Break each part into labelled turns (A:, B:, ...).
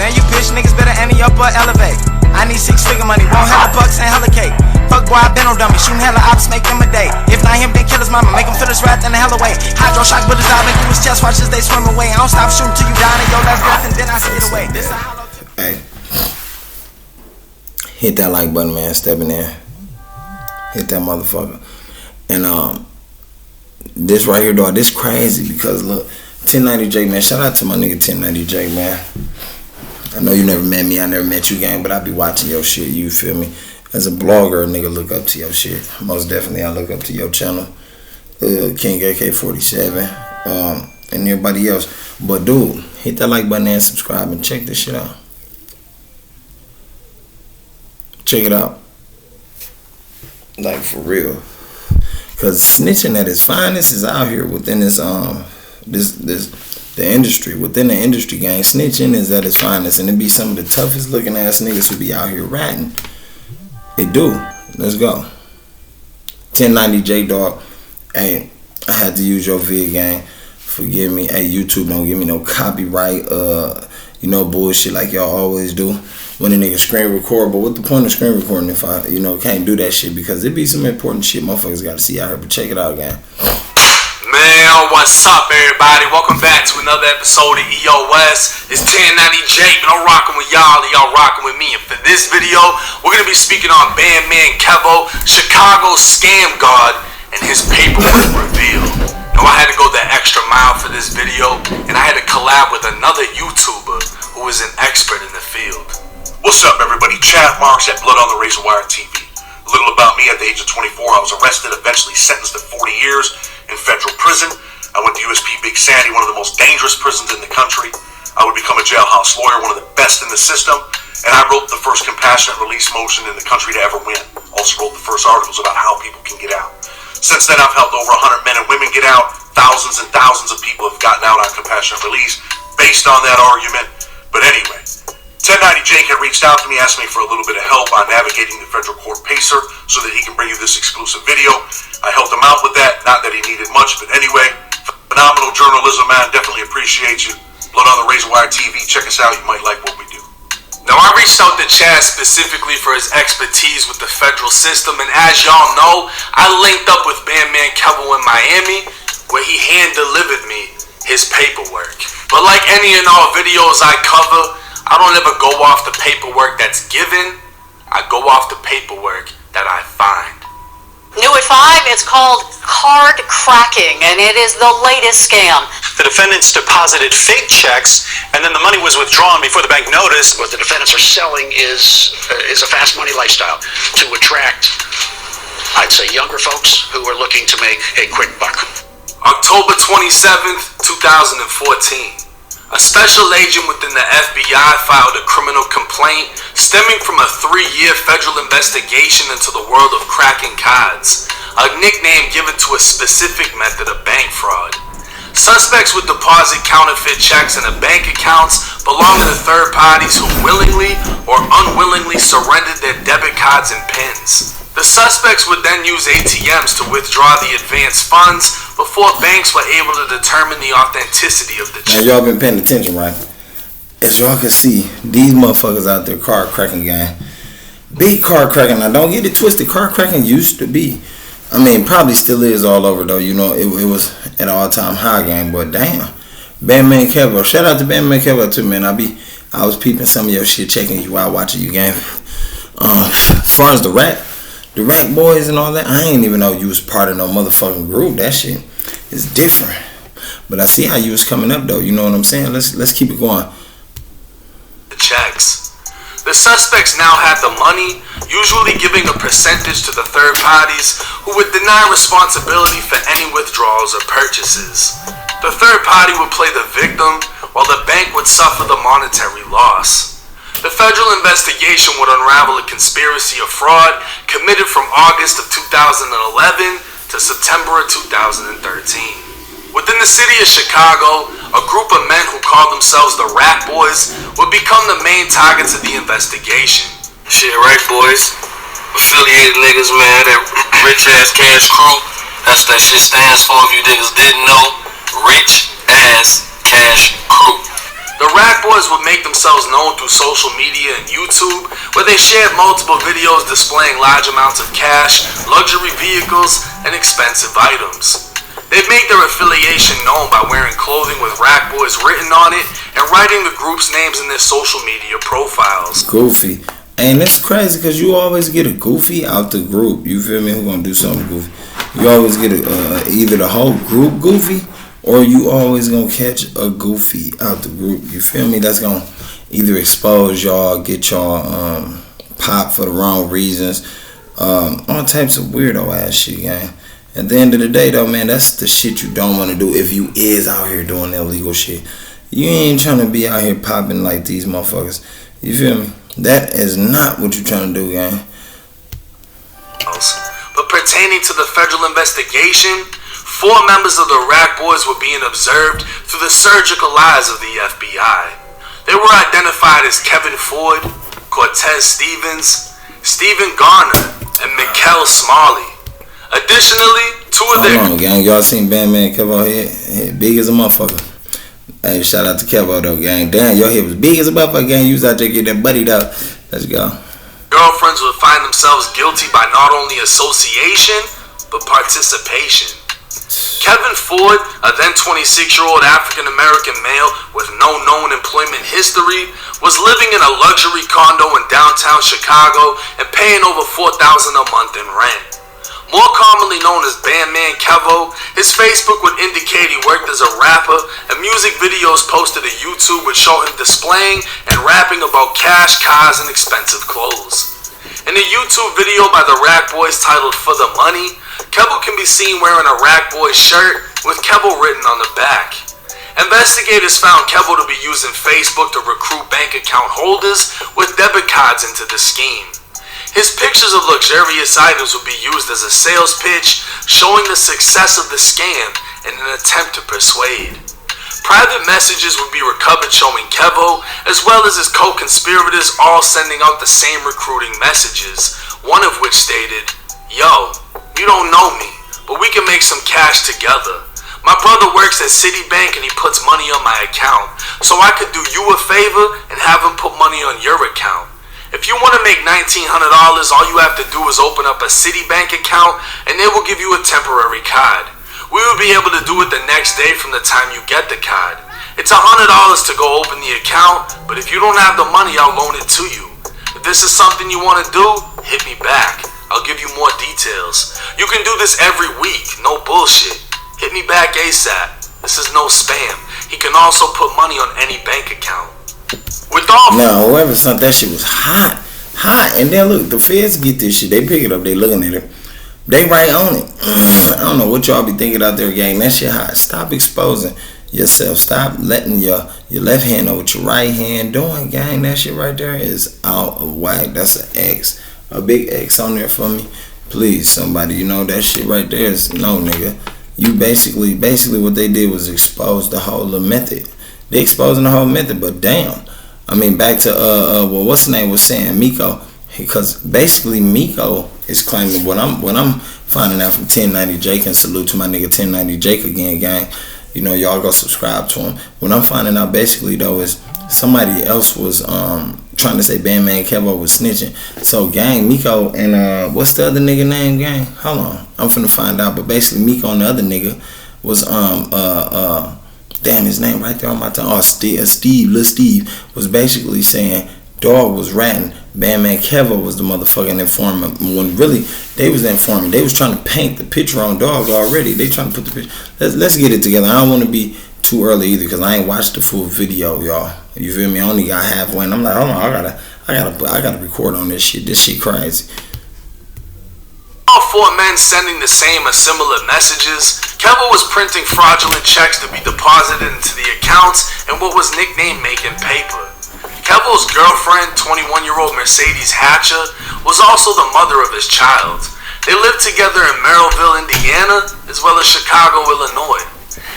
A: Man, you bitch niggas better ante up or elevate. I need 6-figure money, won't have the bucks and hella cake. Fuck boy, I been on dummy, shooting hella ops, make them a day. If not him, then kill his mama, make him feel his wrath in the hella way. Hydro shock bullets diving through his chest, watch as they swim away. I don't stop shooting till you die in your last breath, and then I skid away. This a hollow.
B: Hey, hit that like button, man. Stepping in, hit that motherfucker. And this right here, dog, this crazy because look, 1090J, man. Shout out to my nigga 1090J, man. I know you never met me, I never met you, gang, but I be watching your shit, you feel me? As a blogger, a nigga look up to your shit. Most definitely, I look up to your channel, King AK47, and everybody else. But dude, hit that like button and subscribe and check this shit out. Check it out. Like, for real. Cause snitching at its finest is out here within this the industry, within the industry, gang. Snitching is at its finest, and it be some of the toughest looking ass niggas who be out here ratting. It do. Let's go. 1090J, dog. Hey, I had to use your vid, gang. Forgive me. Hey, YouTube don't give me no copyright, bullshit like y'all always do when a nigga screen record. But what the point of screen recording if I, can't do that shit? Because it be some important shit motherfuckers gotta see out here. But check it out, gang.
C: Man, what's up, everybody? Welcome back to another episode of EOS. It's 1090J, but I'm rocking with y'all, and y'all rocking with me. And for this video, we're gonna be speaking on BandmanKevo, Chicago's scam god, and his paperwork reveal. Now, I had to go the extra mile for this video, and I had to collab with another YouTuber who is an expert in the field.
D: What's up, everybody? Chad Marks at Blood on the Razor Wire TV. A little about me: at the age of 24, I was arrested, eventually sentenced to 40 years in federal prison. I went to USP Big Sandy, one of the most dangerous prisons in the country. I would become a jailhouse lawyer, one of the best in the system, and I wrote the first compassionate release motion in the country to ever win. Also wrote the first articles about how people can get out. Since then, I've helped over 100 men and women get out. Thousands and thousands of people have gotten out on compassionate release based on that argument. But anyway, 1090Jake had reached out to me, asked me for a little bit of help on navigating the federal court pacer so that he can bring you this exclusive video. I helped him out with that, not that he needed much, but anyway, phenomenal journalism, man. Definitely appreciate you. Blood on the Razor Wire TV, check us out. You might like what we do.
C: Now, I reached out to Chad specifically for his expertise with the federal system, and as y'all know, I linked up with BandmanKevo in Miami, where he hand-delivered me his paperwork. But like any and all videos I cover, I don't ever go off the paperwork that's given. I go off the paperwork that I find.
E: New at 5, it's called card cracking, and it is the latest scam.
F: The defendants deposited fake checks, and then the money was withdrawn before the bank noticed.
G: What the defendants are selling is a fast money lifestyle to attract, I'd say, younger folks who are looking to make a quick buck.
C: October 27th, 2014. A special agent within the FBI filed a criminal complaint stemming from a 3-year federal investigation into the world of cracking cards, a nickname given to a specific method of bank fraud. Suspects would deposit counterfeit checks into bank accounts belonging to third parties who willingly or unwillingly surrendered their debit cards and PINs. The suspects would then use ATMs to withdraw the advanced funds before banks were able to determine the authenticity of the check.
B: Now, y'all been paying attention, right? As y'all can see, these motherfuckers out there card cracking, gang. Big card cracking. Now, don't get it twisted. Card cracking used to be, probably still is all over, though. It was at an all-time high, gang. But damn, BandmanKevo. Shout out to BandmanKevo too, man. I was peeping some of your shit, checking you out, watching you, gang. As far as the rat boys and all that, I ain't even know you was part of no motherfucking group. That shit is different. But I see how you was coming up, though. You know what I'm saying? Let's keep it going.
C: The checks. The suspects now had the money, usually giving a percentage to the third parties who would deny responsibility for any withdrawals or purchases. The third party would play the victim, while the bank would suffer the monetary loss. The federal investigation would unravel a conspiracy of fraud committed from August of 2011 to September of 2013. Within the city of Chicago, a group of men who called themselves the Rat Boys would become the main targets of the investigation.
H: Shit, right, boys? Affiliated niggas, man. That rich ass cash crew. That's what that shit stands for, if you niggas didn't know. Rich ass cash crew.
C: The The Rack Boys would make themselves known through social media and YouTube, where they shared multiple videos displaying large amounts of cash, luxury vehicles, and expensive items. They'd make their affiliation known by wearing clothing with Rack Boys written on it and writing the group's names in their social media profiles.
B: Goofy. And it's crazy because you always get a goofy out the group. You feel me? Who's gonna do something goofy? You always get either the whole group goofy, or you always gonna catch a goofy out the group. You feel me? That's gonna either expose y'all, get y'all pop for the wrong reasons, all types of weirdo ass shit, gang. At the end of the day, though, man, that's the shit you don't want to do if you is out here doing illegal shit. You ain't trying to be out here popping like these motherfuckers. You feel me? That is not what you're trying to do, gang.
C: But pertaining to the federal investigation, 4 members of the Rack Boys were being observed through the surgical eyes of the FBI. They were identified as Kevin Ford, Cortez Stevens, Stephen Garner, and Mikkel Smalley. Additionally, 2 of their...
B: Hold on, gang. Y'all seen BandmanKevo head? Big as a motherfucker. Hey, shout out to Kevo, though, gang. Damn, your head was big as a motherfucker, gang. You was out there getting that buddy, though. Let's go.
C: Girlfriends would find themselves guilty by not only association, but participation. Kevin Ford, a then 26-year-old African-American male with no known employment history, was living in a luxury condo in downtown Chicago and paying over $4,000 a month in rent. More commonly known as BandmanKevo, his Facebook would indicate he worked as a rapper, and music videos posted to YouTube would show him displaying and rapping about cash, cars, and expensive clothes. In a YouTube video by the Rack Boys titled For the Money, Kevo can be seen wearing a Rack Boys shirt with Kevo written on the back. Investigators found Kevo to be using Facebook to recruit bank account holders with debit cards into the scheme. His pictures of luxurious items would be used as a sales pitch, showing the success of the scam in an attempt to persuade. Private messages would be recovered showing Kevo, as well as his co-conspirators, all sending out the same recruiting messages, one of which stated, "Yo, you don't know me, but we can make some cash together. My brother works at Citibank and he puts money on my account, so I could do you a favor and have him put money on your account. If you want to make $1,900, all you have to do is open up a Citibank account and they will give you a temporary card. We will be able to do it the next day from the time you get the card. It's $100 to go open the account, but if you don't have the money, I'll loan it to you. If this is something you want to do, hit me back. I'll give you more details. You can do this every week, no bullshit. Hit me back ASAP. This is no spam. He can also put money on any bank account."
B: Now, whoever sent that shit was hot. And then look, the feds get this shit. They pick it up. They looking at it. They right on it. I don't know what y'all be thinking out there, gang. That shit hot. Stop exposing yourself. Stop letting your left hand know what your right hand doing, gang. That shit right there is out of whack. That's an X. A big X on there for me. Please, somebody, you know, that shit right there is no, nigga. You basically what they did was expose the whole method. They exposing the whole method, but damn. I mean, back to well, what's the name was saying, Miko, because basically Miko is claiming what I'm finding out from 1090 Jake, and salute to my nigga 1090 Jake again, gang. You know, y'all go subscribe to him. What I'm finding out basically though is somebody else was trying to say BandmanKevo was snitching. So gang, Miko and what's the other nigga name, gang? Hold on, I'm finna find out. But basically Miko and the other nigga was damn, his name right there on my tongue. Oh, Lil Steve was basically saying Dog was ratting. BandmanKevo was the motherfucking informant. When really they was the informant. They was trying to paint the picture on Dog already. They trying to put the picture. Let's get it together. I don't want to be too early either because I ain't watched the full video, y'all. You feel me? I only got halfway, and I'm like, hold on, I gotta record on this shit. This shit crazy.
C: All 4 men sending the same or similar messages, Kevo was printing fraudulent checks to be deposited into the accounts in what was nicknamed making paper. Kevo's girlfriend, 21-year-old Mercedes Hatcher, was also the mother of his child. They lived together in Merrillville, Indiana, as well as Chicago, Illinois.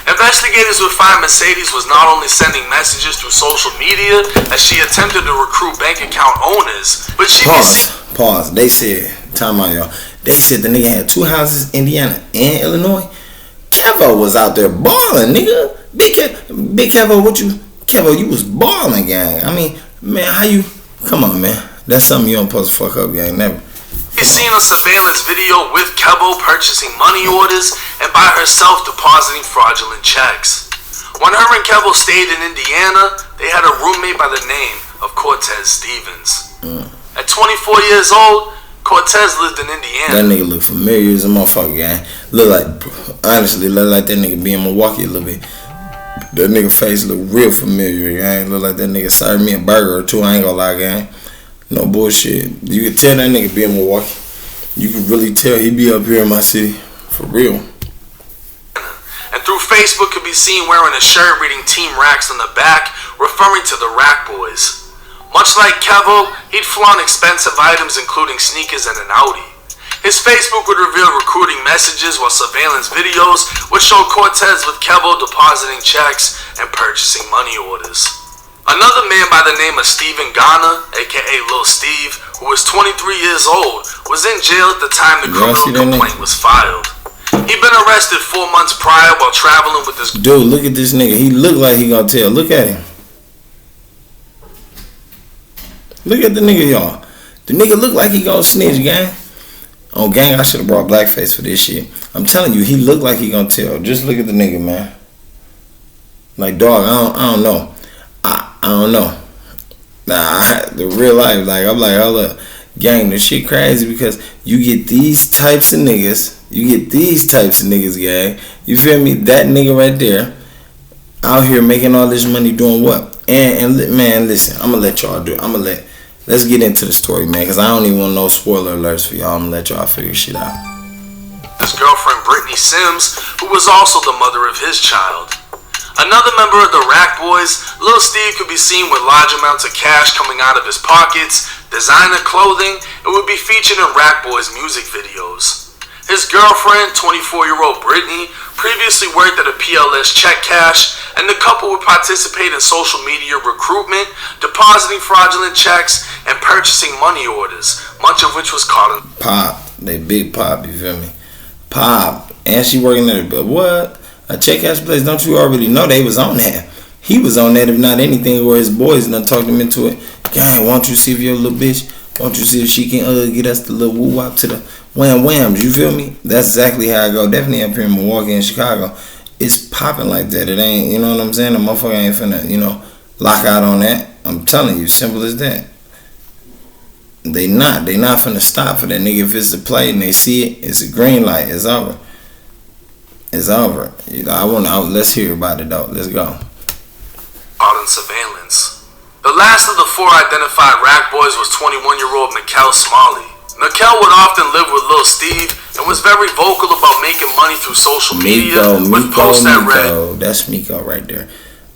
C: Investigators would find Mercedes was not only sending messages through social media as she attempted to recruit bank account owners, but she
B: Pause. They said, time out, y'all. They said the nigga had 2 houses, Indiana and Illinois. Kevo was out there balling, nigga. Big Kevo, what you Kevo, you was balling, gang. I mean, man, how you? Come on, man. That's something you don't supposed to fuck up, gang. Never.
C: She's seen a surveillance video with Kevo purchasing money orders and by herself depositing fraudulent checks. When her and Kevo stayed in Indiana, they had a roommate by the name of Cortez Stevens. At 24 years old, Cortez lived in Indiana.
B: That nigga look familiar as a motherfucker, gang. Honestly, look like that nigga be in Milwaukee a little bit. That nigga face look real familiar, gang. Look like that nigga served me a burger or two, I ain't gonna lie, gang. No bullshit. You can tell that nigga be in Milwaukee. You can really tell he be up here in my city. For real.
C: And through Facebook could be seen wearing a shirt reading Team Racks on the back, referring to the Rack Boys. Much like Kevo, he'd flaunt expensive items including sneakers and an Audi. His Facebook would reveal recruiting messages while surveillance videos would show Cortez with Kevo depositing checks and purchasing money orders. Another man by the name of Steven Ghana, aka Lil Steve, who was 23 years old, was in jail at the time the criminal complaint was filed. He'd been arrested 4 months prior while traveling with his...
B: Dude, look at this nigga. He look like he gonna tell. Look at him. Look at the nigga, y'all. The nigga look like he gonna snitch, gang. Oh, gang, I should have brought blackface for this shit. I'm telling you, he look like he gonna tell. Just look at the nigga, man. Like, dog, I don't know. I don't know. Nah, the real life, like, I'm like, hold up. Gang, this shit crazy because you get these types of niggas. You get these types of niggas, gang. You feel me? That nigga right there out here making all this money doing what? And man, listen, I'm gonna let y'all do it. Let's get into the story, man, because I don't even want no spoiler alerts for y'all. I'm gonna let y'all figure shit out.
C: His girlfriend, Brittany Sims, who was also the mother of his child. Another member of the Rack Boys, Lil Steve could be seen with large amounts of cash coming out of his pockets, designer clothing, and would be featured in Rack Boys music videos. His girlfriend, 24-year-old Brittany, previously worked at a PLS check cash, and the couple would participate in social media recruitment, depositing fraudulent checks, and purchasing money orders, much of which was caught in...
B: Pop. They big Pop, you feel me? Pop. And she working at a check cash place. Don't you already know they was on that? He was on that, if not anything, where his boys done talked him into it. Gang, won't you see if your little bitch, won't you see if she can get us the little woo-wop to the whams, you feel me? That's exactly how I go. Definitely up here in Milwaukee and Chicago. It's popping like that. It ain't, you know what I'm saying? The motherfucker ain't finna, lock out on that. I'm telling you, simple as that. They not finna stop for that nigga. If it's a play and they see it, it's a green light. It's over. It's over. Let's hear about it though. Let's go.
C: Caught in surveillance. The last of the 4 identified Rack Boys was 21-year-old Mikkel Smalley. Mikkel would often live with Lil Steve and was very vocal about making money through social media with posts that read...
B: That's Miko right there.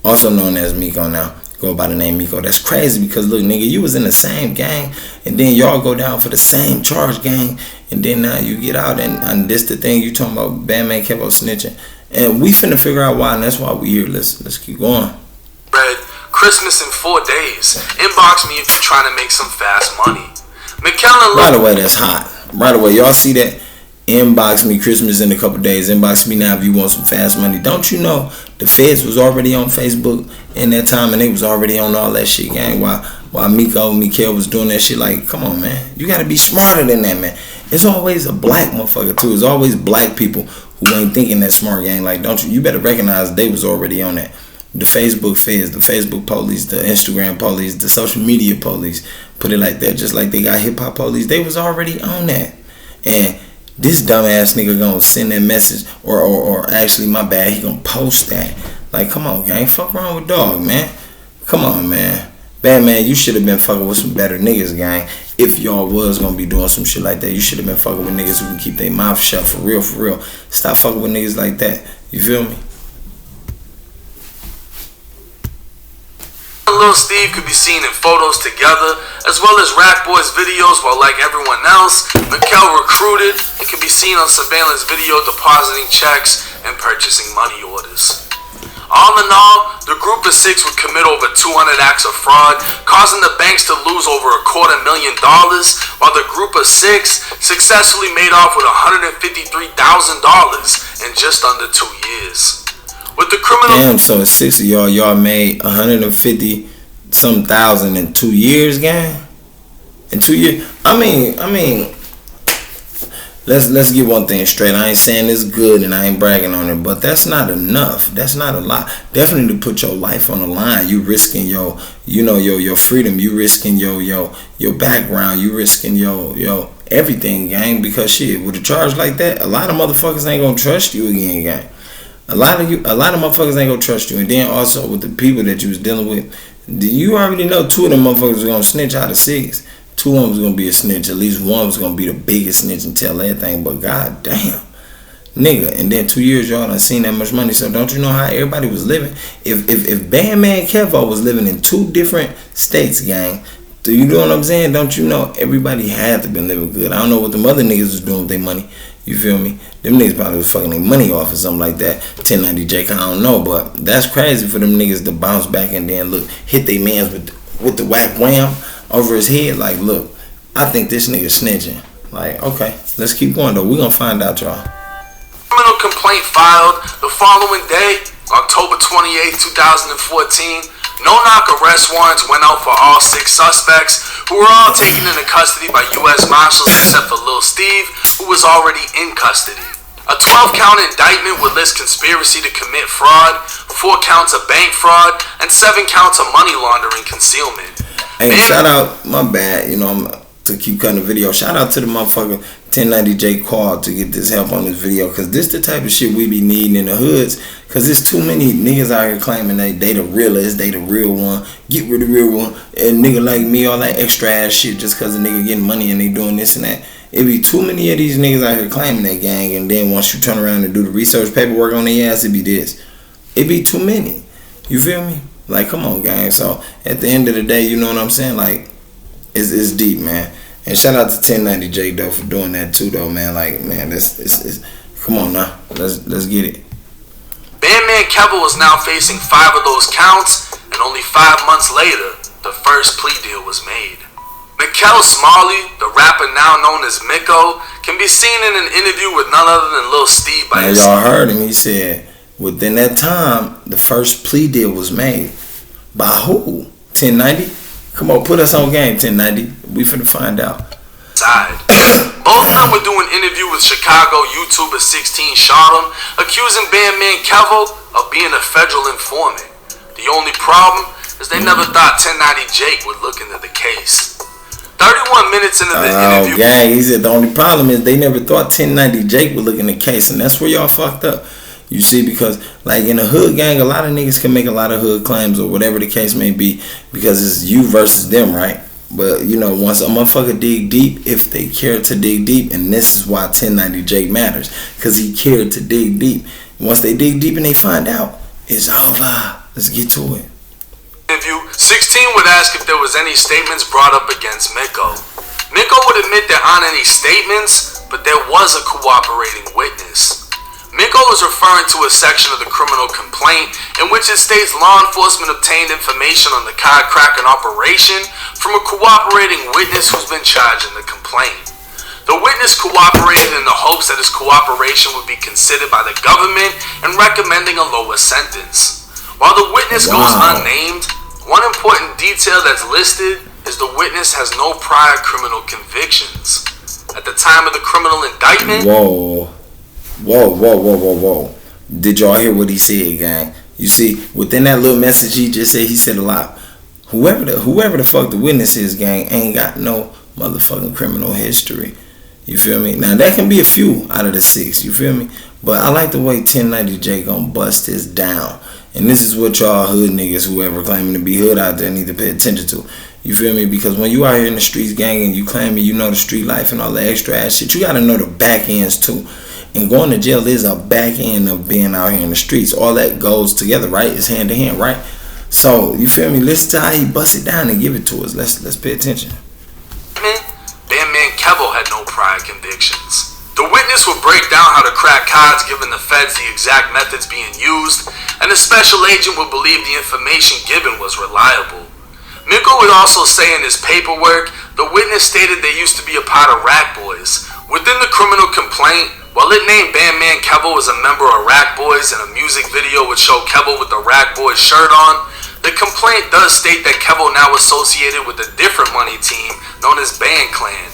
B: Also known as Miko now. Go by the name Miko. That's crazy because look, nigga, you was in the same gang and then y'all go down for the same charge gang and then now you get out and this the thing you talking about BandmanKevo snitching. And we finna figure out why, and that's why we here. Let's keep going.
C: Read, Christmas in 4 days. Inbox me if you're trying to make some fast money. McKellen.
B: By the way, that's hot. By the way, y'all see that? Inbox me Christmas in a couple days. Inbox me now if you want some fast money. Don't you know the feds was already on Facebook in that time and they was already on all that shit, gang. While Mikkel was doing that shit, like, come on, man. You gotta be smarter than that, man. It's always a black motherfucker too. It's always black people who ain't thinking that smart, gang. Like, don't you better recognize they was already on that. The Facebook feds, the Facebook police, the Instagram police, the social media police, put it like that, just like they got hip-hop police, they was already on that. And this dumbass nigga gonna send that message, or actually, my bad, he gonna post that. Like, come on, gang, fuck wrong with dog, man. Come on, man. Batman, you should have been fucking with some better niggas, gang. If y'all was gonna be doing some shit like that, you should have been fucking with niggas who can keep their mouth shut, for real, for real. Stop fucking with niggas like that. You feel me?
C: Lil Steve could be seen in photos together, as well as Rack Boys videos, while like everyone else, Mikkel recruited and could be seen on surveillance video depositing checks and purchasing money orders. All in all, the group of 6 would commit over 200 acts of fraud, causing the banks to lose over $250,000, while the group of 6 successfully made off with $153,000 in just under 2 years. With the criminal...
B: Damn, so it's 6 of y'all made 150 some thousand in 2 years, gang? In 2 years? I mean, let's get one thing straight. I ain't saying it's good and I ain't bragging on it, but that's not enough. That's not a lot. Definitely to put your life on the line. You risking your freedom. You risking your background. You risking your everything, gang. Because shit, with a charge like that, a lot of motherfuckers ain't gonna trust you again, gang. A lot of motherfuckers ain't gonna trust you. And then also with the people that you was dealing with, you already know 2 of them motherfuckers was gonna snitch out of 6. 2 of them was gonna be a snitch. At least 1 was gonna be the biggest snitch and tell everything. But god damn, nigga. And then 2 years y'all done seen that much money. So don't you know how everybody was living? If BandmanKevo was living in 2 different states, gang, do you know what I'm saying? Don't you know everybody had to been living good? I don't know what them other niggas was doing with their money. You feel me? Them niggas probably was fucking their money off or something like that. 1090 Jake, I don't know, but that's crazy for them niggas to bounce back and then look, hit they mans with the whack wham over his head. Like, look, I think this nigga snitching. Like, okay, let's keep going though. We gonna find out, y'all.
C: Criminal complaint filed the following day, October 28, 2014. No-knock arrest warrants went out for all 6 suspects, who were all taken into custody by U.S. Marshals except for Lil Steve, who was already in custody. A 12-count indictment would list conspiracy to commit fraud, 4 counts of bank fraud, and 7 counts of money laundering concealment.
B: Hey, shout out, my bad, I'm to keep cutting the video. Shout out to the motherfucker 1090J called to get this help on this video, because this the type of shit we be needing in the hoods, because there's too many niggas out here claiming they the realest, they the real one, get rid of the real one, and nigga like me, all that extra ass shit just because the nigga getting money and they doing this and that. It be too many of these niggas out here claiming that, gang, and then once you turn around and do the research paperwork on their ass, it be this. It be too many. You feel me? Like, come on, gang. So at the end of the day, you know what I'm saying? Like, it's deep, man. And shout out to 1090J though for doing that too, though, man. Like, man, it's come on now, let's get it.
C: BandmanKevo is now facing 5 of those counts, and only 5 months later, the first plea deal was made. Mikkel Smalley, the rapper now known as Mikko, can be seen in an interview with none other than Lil Steve by his...
B: Y'all heard him. He said within that time, the first plea deal was made. By who? 1090? Come on, put us on game, 1090. We finna find out.
C: Both of them were doing an interview with Chicago YouTuber 16 Shardom, accusing BandmanKevo of being a federal informant. The only problem is they never thought 1090 Jake would look into the case. 31 minutes into the interview...
B: Oh, gang, he said the only problem is they never thought 1090 Jake would look in the case, and that's where y'all fucked up. You see, because like in a hood, gang, a lot of niggas can make a lot of hood claims or whatever the case may be, because it's you versus them, right? But once a motherfucker dig deep, if they care to dig deep, and this is why 1090 Jake matters, because he cared to dig deep. Once they dig deep and they find out, it's over. Let's get to it.
C: Interview, 16 would ask if there was any statements brought up against Mikko. Mikko would admit there aren't any statements, but there was a cooperating witness. Mikko is referring to a section of the criminal complaint in which it states law enforcement obtained information on the card cracking operation from a cooperating witness who's been charged in the complaint. The witness cooperated in the hopes that his cooperation would be considered by the government in recommending a lower sentence. While the witness goes unnamed, one important detail that's listed is the witness has no prior criminal convictions. At the time of the criminal indictment...
B: Whoa. Did y'all hear what he said, gang? You see, within that little message he just said, he said a lot. Whoever the fuck the witness is, gang, ain't got no motherfucking criminal history. You feel me? Now, that can be a few out of the 6, you feel me? But I like the way 1090J gonna bust this down. And this is what y'all hood niggas, whoever claiming to be hood out there, need to pay attention to. You feel me? Because when you out here in the streets, gang, and you claiming you know the street life and all the extra ass shit, you gotta know the back ends too. And going to jail is a back end of being out here in the streets. All that goes together, right? It's hand to hand, right? So, you feel me? Listen to how he bust it down and give it to us. Let's pay attention.
C: BandmanKevo had no prior convictions. The witness would break down how to crack cards, giving the feds the exact methods being used, and the special agent would believe the information given was reliable. Mikko would also say in his paperwork, the witness stated they used to be a part of Rat Boys. Within the criminal complaint, While it named BandmanKevo as a member of Rat Boys and a music video would show Kevo with the Rat Boys shirt on, the complaint does state that Kevo now associated with a different money team known as Band Clan.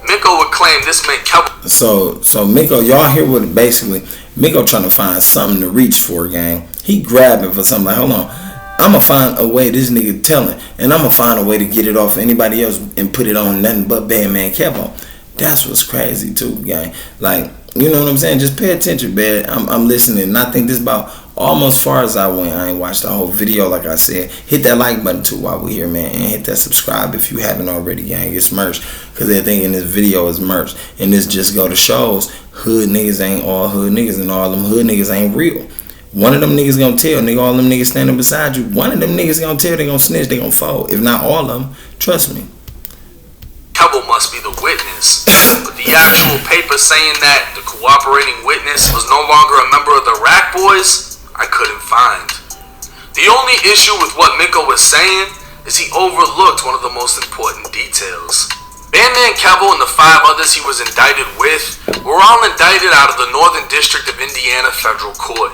C: Miko would claim this meant Kevo.
B: So Miko, y'all hear what basically Miko trying to find something to reach for, gang. He grabbing for something like, hold on, I'ma find a way this nigga telling, and I'ma find a way to get it off anybody else and put it on nothing but BandmanKevo. That's what's crazy too, gang. Like, you know what I'm saying? Just pay attention, man. I'm listening, and I think this about almost far as I went. I ain't watched the whole video, like I said. Hit that like button too while we're here, man, and hit that subscribe if you haven't already, gang. It's merch, because they're thinking this video is merch, and this just go to shows hood niggas ain't all hood niggas, and all them hood niggas ain't real. One of them niggas gonna tell, nigga, all them niggas standing beside you. One of them niggas gonna tell, they gonna snitch, they gonna fold. If not all of them, trust me.
C: Kevo must be the witness, but the actual paper saying that the cooperating witness was no longer a member of the Rat Boys, I couldn't find. The only issue with what Miko was saying is he overlooked one of the most important details. BandmanKevo and the 5 others he was indicted with were all indicted out of the Northern District of Indiana Federal Court.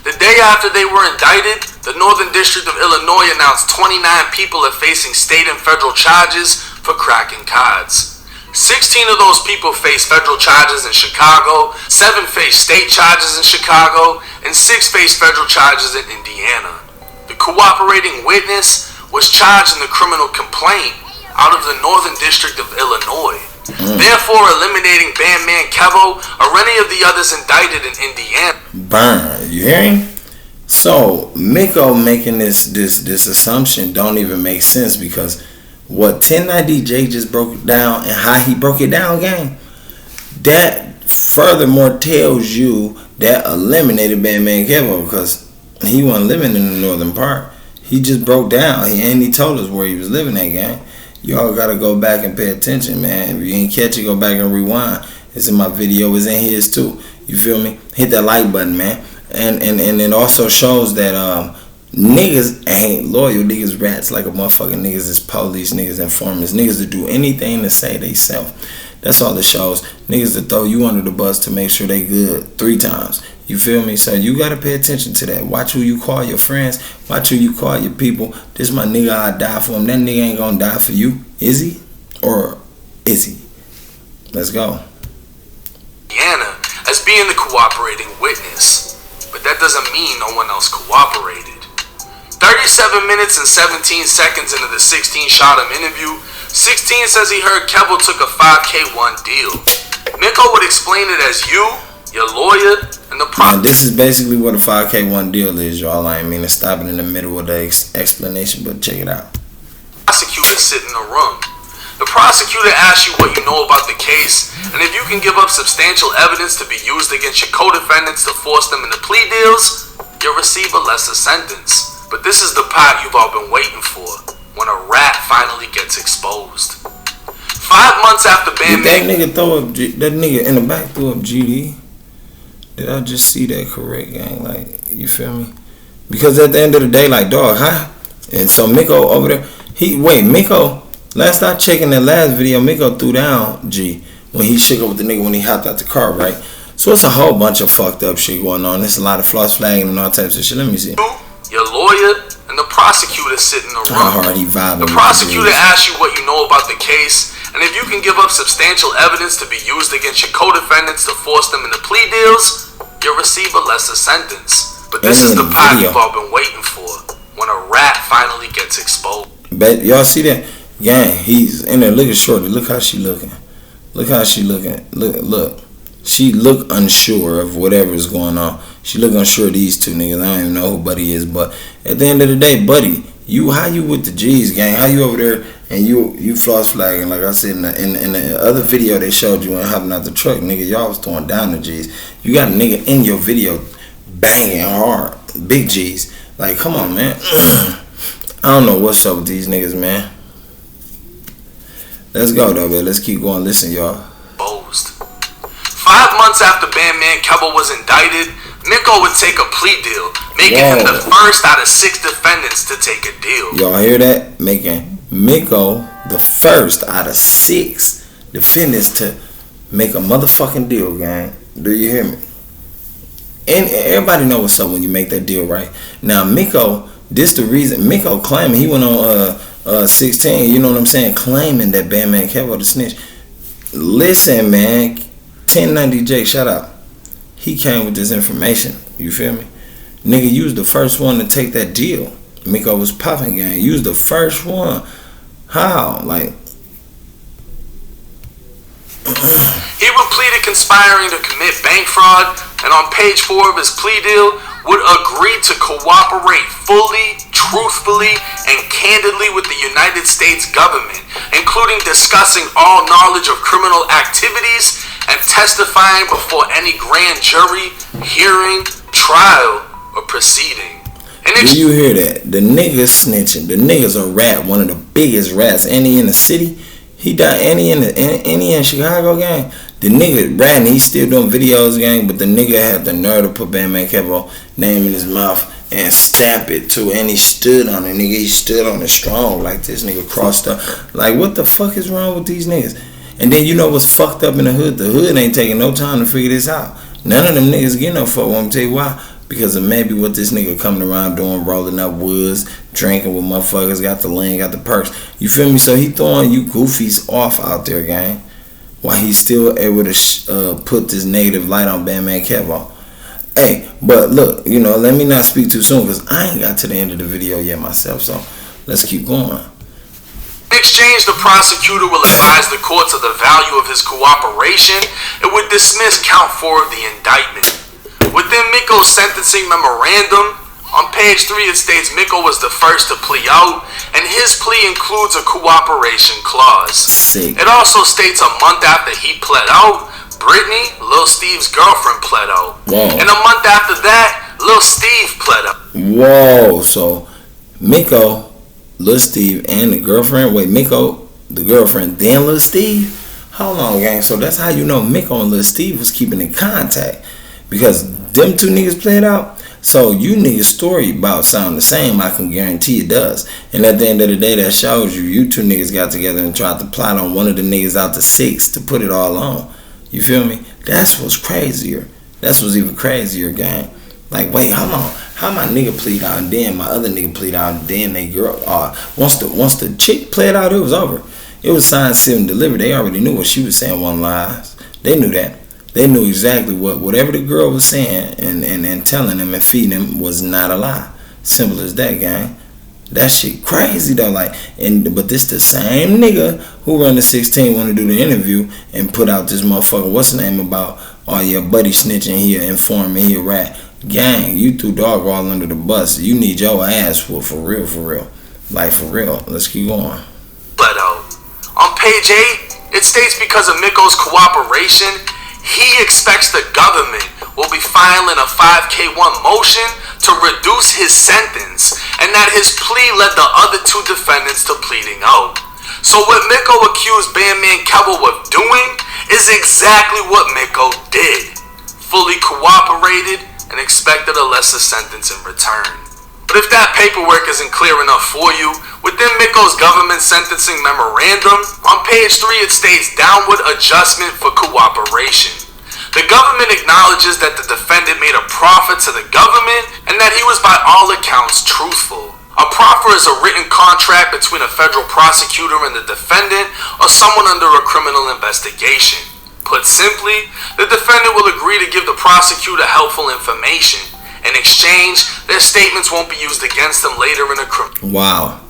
C: The day after they were indicted, the Northern District of Illinois announced 29 people are facing state and federal charges for cracking cards. 16 of those people face federal charges in Chicago, 7 face state charges in Chicago, and 6 face federal charges in Indiana. The cooperating witness was charged in the criminal complaint out of the Northern District of Illinois, therefore eliminating BandmanKevo or any of the others indicted in Indiana.
B: Burn, you hearing? So Miko making this assumption don't even make sense, because what 1090J just broke it down and how he broke it down, gang, that furthermore tells you that eliminated BandmanKevo, because he wasn't living in the northern part. He just broke down, and he told us where he was living at, gang. Y'all gotta go back and pay attention, man. If you ain't catch it, go back and rewind. It's in my video, it's in his too. You feel me? Hit that like button, man. And it also shows that niggas ain't loyal. Niggas rats like a motherfucking niggas is police, niggas informers, niggas that do anything to say they self. That's all it shows. Niggas that throw you under the bus to make sure they good 3 times. You feel me? So you gotta pay attention to that. Watch who you call your friends. Watch who you call your people. This my nigga, I die for him. That nigga ain't gonna die for you. Is he? Or is he? Let's go.
C: Indiana as being the cooperating witness, but that doesn't mean no one else cooperated. 37 minutes and 17 seconds into the 16 shot him interview, 16 says he heard Kevo took a 5K1 deal. Miko would explain it as you, your lawyer, and the
B: Now, this is basically what a 5K1 deal is, y'all. I ain't mean to stop it in the middle of the explanation, but check it out.
C: prosecutor sit in the room. The prosecutor asks you what you know about the case, and if you can give up substantial evidence to be used against your co-defendants to force them into plea deals, you'll receive a lesser sentence. But this is the part you've all been waiting for, when a rat finally gets exposed. 5 months after
B: Did that nigga throw up, that nigga in the back threw up GD? Did I just see that correct, gang? Like, you feel me? Because at the end of the day, like, dog, huh? And so Miko over there, Miko, last I checking that last video, Miko threw down G when he shook up with the nigga when he hopped out the car, right? So it's a whole bunch of fucked up shit going on. There's a lot of floss flagging and all types of shit. Let me see.
C: Your lawyer and the prosecutor sit in the room.
B: How hard he vibing.
C: The prosecutor asks you what you know about the case, and if you can give up substantial evidence to be used against your co-defendants to force them into plea deals, you'll receive a lesser sentence. But this is the part you've all been waiting for, when a rat finally gets exposed.
B: But y'all see that? Gang, he's in there looking shorty. Look how she looking. Look how she looking. Look. She look unsure of whatever is going on. She look unsure of these two niggas. I don't even know who Buddy is, but at the end of the day, Buddy, how you with the G's, gang? How you over there and you floss flagging? Like I said in the other video they showed you and hopping out the truck, nigga, y'all was throwing down the G's. You got a nigga in your video banging hard, big G's. Like, come on, man. I don't know what's up with these niggas, man. Let's go though, man. Let's keep going. Listen, y'all.
C: 5 months after BandmanKevo was indicted, Miko would take a plea deal, making him the first out of 6 defendants to take a deal.
B: Y'all hear that? Making Miko the first out of 6 defendants to make a motherfucking deal, gang. Do you hear me? And everybody know what's up when you make that deal, right? Now, Miko, this the reason. Miko claiming he went on 16. You know what I'm saying? Claiming that BandmanKevo the snitch. Listen, man. 1090J, shout out. He came with this information. You feel me? Nigga, you was the first one to take that deal. Miko was popping gang. You was the first one. How? Like.
C: He pleaded conspiring to commit bank fraud, and on page 4 of his plea deal, would agree to cooperate fully, truthfully, and candidly with the United States government, including discussing all knowledge of criminal activities and testifying before any grand jury, hearing, trial, or proceeding.
B: Do you hear that? The niggas snitching. The niggas are rat, one of the biggest rats. And he in the city. He died. And he in Chicago, gang. The nigga ratting. He still doing videos, gang. But the nigga had the nerve to put BandmanKevo name in his mouth and stamp it too. And he stood on it, nigga. He stood on it strong. Like this nigga crossed up. Like what the fuck is wrong with these niggas? And then you know what's fucked up in the hood? The hood ain't taking no time to figure this out. None of them niggas get no fuck. I'm tell you why. Because of maybe what this nigga coming around doing, rolling up woods, drinking with motherfuckers, got the lean, got the perks. You feel me? So he throwing you goofies off out there, gang. While he's still able to put this negative light on BandmanKevo. Hey, but look, you know, let me not speak too soon because I ain't got to the end of the video yet myself. So let's keep going.
C: In exchange, the prosecutor will advise the courts of the value of his cooperation and would dismiss count 4 of the indictment. Within Miko's sentencing memorandum, on page 3 it states Miko was the first to plea out, and his plea includes a cooperation clause.
B: Sick.
C: It also states a month after he pled out, Brittany, Lil Steve's girlfriend, pled out.
B: Whoa.
C: And a month after that, Lil Steve pled out.
B: Whoa, so Miko, Lil Steve, and the girlfriend. Wait, Miko, the girlfriend, then Lil Steve? Hold on, gang. So that's how you know Miko and Lil Steve was keeping in contact. Because them two niggas played out. So you niggas' story about sound the same, I can guarantee it does. And at the end of the day, that shows you two niggas got together and tried to plot on one of the niggas out the 6 to put it all on. You feel me? That's what's crazier. That's what's even crazier, gang. Like, wait, hold on. How my nigga plead out and then my other nigga plead out and then they girl once the chick played out, it was over. It was signed, sealed, and delivered. They already knew what she was saying wasn't lies. They knew that. They knew exactly whatever the girl was saying and telling them and feeding them was not a lie. Simple as that, gang. That shit crazy though. But this the same nigga who run the 16 want to do the interview and put out this motherfucker, what's the name, about your buddy snitching here, informant, he a rat. Gang, you threw dog all under the bus. You need your ass for real. Like for real. Let's keep going.
C: But on page 8, it states because of Miko's cooperation, he expects the government will be filing a 5K1 motion to reduce his sentence, and that his plea led the other 2 defendants to pleading out. So what Miko accused BandmanKevo of doing is exactly what Miko did. Fully cooperated and expected a lesser sentence in return. But if that paperwork isn't clear enough for you, within Miko's government sentencing memorandum, on page 3 it states downward adjustment for cooperation. The government acknowledges that the defendant made a proffer to the government and that he was by all accounts truthful. A proffer is a written contract between a federal prosecutor and the defendant or someone under a criminal investigation. Put simply, the defendant will agree to give the prosecutor helpful information. In exchange, their statements won't be used against them later in a criminal.
B: Wow.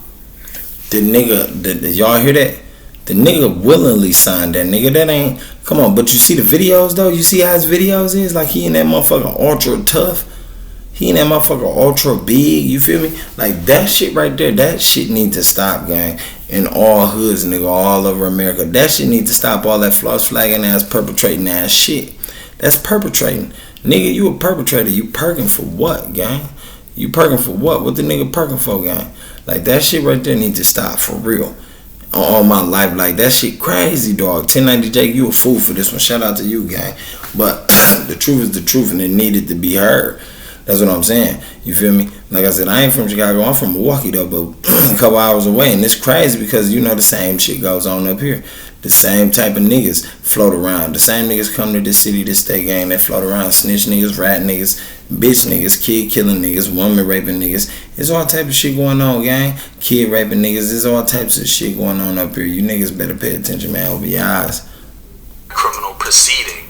B: Y'all hear that? The nigga willingly signed that. Nigga, that ain't... Come on, but you see the videos, though? You see how his videos is? Like, he in that motherfucker ultra tough. He in that motherfucker ultra big. You feel me? Like, that shit right there, that shit need to stop, gang. In all hoods, nigga, all over America. That shit need to stop, all that floss flagging ass, perpetrating ass shit. That's perpetrating. Nigga, you a perpetrator. You perking for what, gang? You perking for what? What the nigga perking for, gang? Like, that shit right there need to stop, for real. All my life, like, that shit crazy, dog. 1090J, you a fool for this one. Shout out to you, gang. But the truth is the truth, and it needed to be heard. That's what I'm saying. You feel me? Like I said, I ain't from Chicago. I'm from Milwaukee though, but a couple hours away, and it's crazy because you know the same shit goes on up here. The same type of niggas float around. The same niggas come to this city, this state gang. They float around. Snitch niggas, rat niggas, bitch niggas, kid killing niggas, woman raping niggas. There's all type of shit going on, gang. Kid raping niggas. There's all types of shit going on up here. You niggas better pay attention, man. Over your eyes.
C: Criminal proceeding.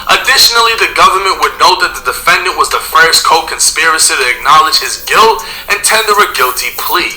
C: Additionally, the government would note that the defendant was the first co-conspirator to acknowledge his guilt and tender a guilty plea.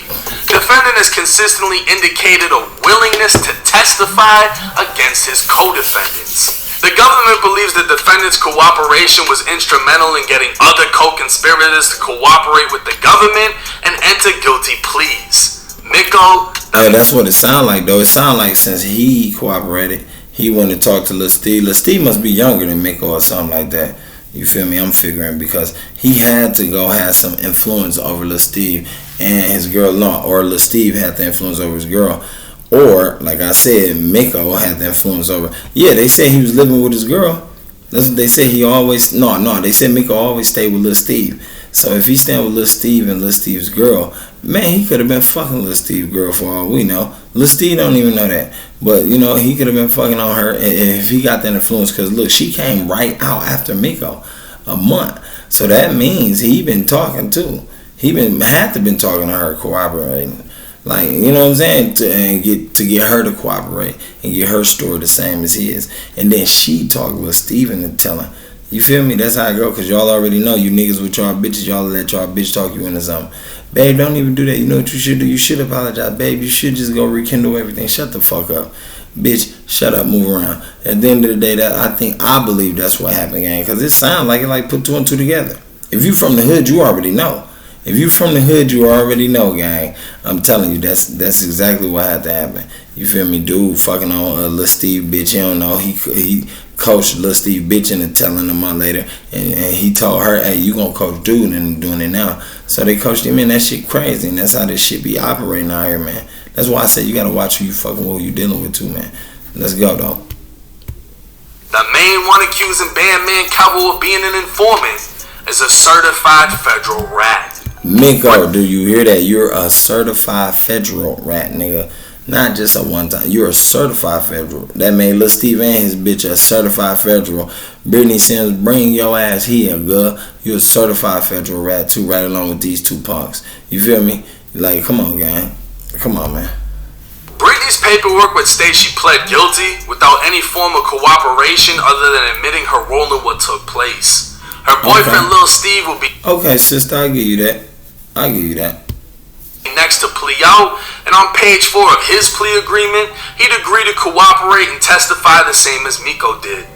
C: Defendant has consistently indicated a willingness to testify against his co-defendants. The government believes the defendant's cooperation was instrumental in getting other co-conspirators to cooperate with the government and enter guilty pleas. Miko...
B: Yeah, that's what it sound like, though. It sound like since he cooperated, he wanted to talk to Lil Steve. Lil Steve must be younger than Miko or something like that. You feel me? I'm figuring because he had to go have some influence over Lil Steve and his girl, or Lil Steve had the influence over his girl. Or, like I said, Miko had the influence over. Yeah, they said he was living with his girl. That's what they said. He always, no, they said Miko always stayed with Lil Steve. So if he's staying with Lil Steve and Lil Steve's girl, man, he could have been fucking Lil Steve's girl for all we know. Lil Steve don't even know that. But, you know, he could have been fucking on her if he got that influence. Because, look, she came right out after Miko. A month. So that means he been talking too. He had to been talking to her, cooperating. Like, you know what I'm saying? To get her to cooperate and get her story the same as his. And then she talked with Steven and tell him. You feel me? That's how I go. Because y'all already know you niggas with y'all bitches. Y'all let y'all bitch talk you into something. Babe, don't even do that. You know what you should do? You should apologize. Babe, you should just go rekindle everything. Shut the fuck up. Bitch, shut up, move around. At the end of the day, I believe that's what happened, gang. Because it sounds like it like put two and two together. If you from the hood, you already know. If you from the hood, you already know, gang. I'm telling you, that's exactly what had to happen. You feel me? Dude fucking on Lil Steve, bitch. You don't know. He coached Lil Steve bitch into telling him a month later. And he told her, hey, you gonna coach dude and doing it now. So they coached him in. That shit crazy. And that's how this shit be operating out here, man. That's why I say you gotta watch who you fucking with, who you dealing with too, man. Let's go, though.
C: The main one accusing BandmanKevo of being an informant is a certified federal rat.
B: Miko, do you hear that? You're a certified federal rat, nigga. Not just a one time. You're a certified federal. That made Lil Steve and his bitch a certified federal. Brittany Sims, bring your ass here, girl. You're a certified federal rat too, right along with these two punks. You feel me? Like, come on, gang. Come on, man.
C: Brittany's paperwork would state she pled guilty without any form of cooperation other than admitting her role in what took place. Her boyfriend, Lil Steve, will be...
B: Okay, sister, I'll give you that. I'll give you that.
C: ...next to plea out, and on page 4 of his plea agreement, he'd agree to cooperate and testify the same as Miko did.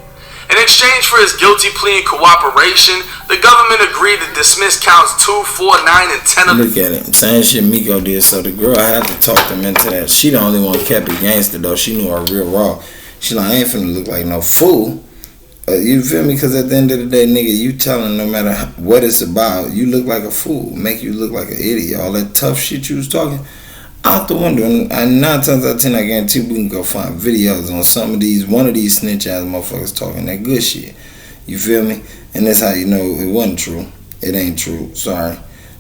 C: In exchange for his guilty plea and cooperation, the government agreed to dismiss counts 2, 4, 9, and 10 of...
B: Look at him. Same shit Miko did, so the girl had to talk them into that. She the only one kept it gangster, though. She knew her real raw. She like, I ain't finna look like no fool. You feel me? Because at the end of the day, nigga, you telling no matter what it's about, you look like a fool. Make you look like an idiot. All that tough shit you was talking, out the window. And 9 times out of 10, I guarantee we can go find videos on one of these snitch ass motherfuckers talking that good shit. You feel me? And that's how you know it wasn't true. It ain't true. Sorry.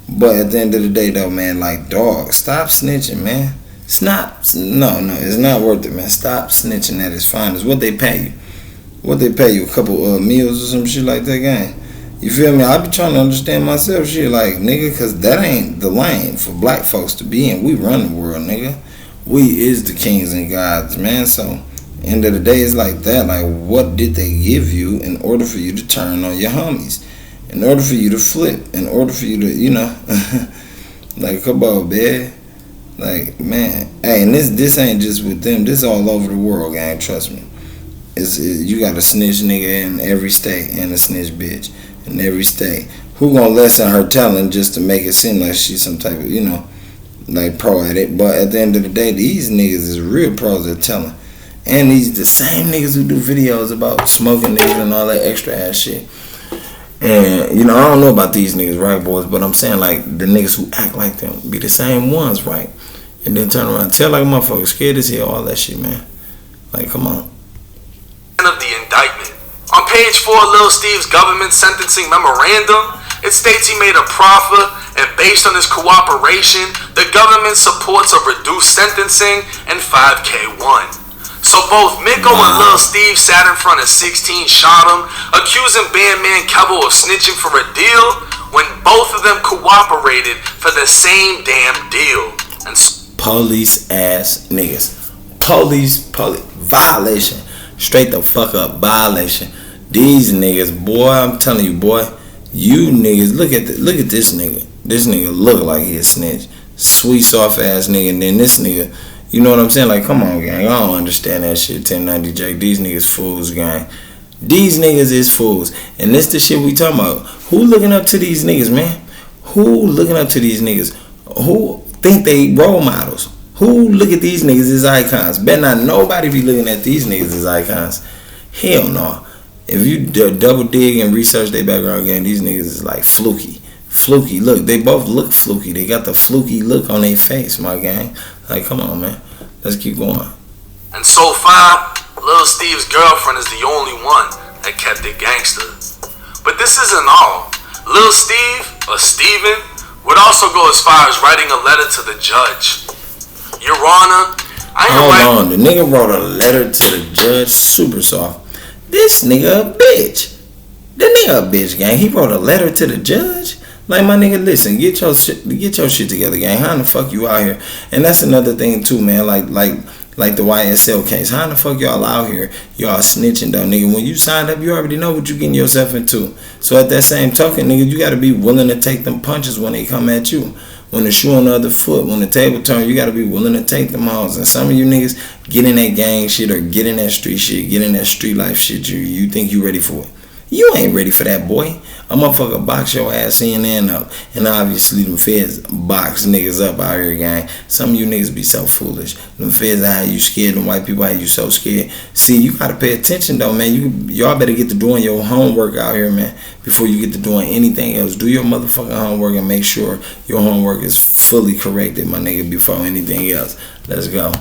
B: But at the end of the day, though, man, like, dog, stop snitching, man. It's not. No, it's not worth it, man. Stop snitching at his finest. What they pay you? What they pay you? A couple meals or some shit like that, gang? You feel me? I be trying to understand myself, shit, like, nigga, because that ain't the lane for black folks to be in. We run the world, nigga. We is the kings and gods, man. So, end of the day, it's like that. Like, what did they give you in order for you to turn on your homies? In order for you to flip? In order for you to, you know, like, come on, man. Like, man. Hey, and this ain't just with them. This all over the world, gang. Trust me. You got a snitch nigga in every state and a snitch bitch in every state. Who gonna lessen her telling just to make it seem like she's some type of, you know, like pro at it? But at the end of the day, these niggas is real pros at telling. And these the same niggas who do videos about smoking niggas and all that extra ass shit. And, you know, I don't know about these niggas, right, boys? But I'm saying, like, the niggas who act like them be the same ones, right? And then turn around and tell like a motherfucker, scared as hell, all that shit, man. Like, come on.
C: Of the indictment. On page 4 of Lil Steve's government sentencing memorandum, It states he made a proffer, and based on his cooperation, the government supports a reduced sentencing and 5K1. So both Miko and Lil Steve sat in front of 16, shot him, accusing BandmanKevo of snitching for a deal when both of them cooperated for the same damn deal. And
B: police ass niggas. Police violation. Straight the fuck up violation. These niggas, boy, I'm telling you, boy, you niggas, look at this nigga. This nigga look like he a snitch. Sweet soft ass nigga, and then this nigga, you know what I'm saying? Like, come on, gang. I don't understand that shit, 1090J. These niggas fools, gang. These niggas is fools. And this the shit we talking about. Who looking up to these niggas, man? Who looking up to these niggas? Who think they role models? Who look at these niggas as icons? Bet not nobody be looking at these niggas as icons. Hell no. If you double dig and research their background, gang, these niggas is like fluky. Fluky. Look, they both look fluky. They got the fluky look on their face, my gang. Like, come on, man. Let's keep going.
C: And so far, Lil Steve's girlfriend is the only one that kept it gangster. But this isn't all. Lil Steve, or Steven, would also go as far as writing a letter to the judge. Your Honor,
B: Hold on, the nigga wrote a letter to the judge, super soft. This nigga a bitch. The nigga a bitch, gang. He wrote a letter to the judge. Like, my nigga, listen, get your shit together, gang. How in the fuck you out here? And that's another thing too, man. Like the YSL case. How in the fuck y'all out here? Y'all snitching though, nigga. When you signed up, you already know what you getting yourself into. So at that same token, nigga, you gotta be willing to take them punches when they come at you. When the shoe on the other foot, when the table turn, you gotta be willing to take them hoes. And some of you niggas get in that gang shit or get in that street shit, get in that street life shit. You think you ready for it? You ain't ready for that, boy. A motherfucker box your ass in and up. And obviously them feds box niggas up out here, gang. Some of you niggas be so foolish. Them feds how you scared. Them white people how you so scared. See, you gotta pay attention though, man. Y'all better get to doing your homework out here, man, before you get to doing anything else. Do your motherfucking homework and make sure your homework is fully corrected, my nigga, before anything else. Let's go.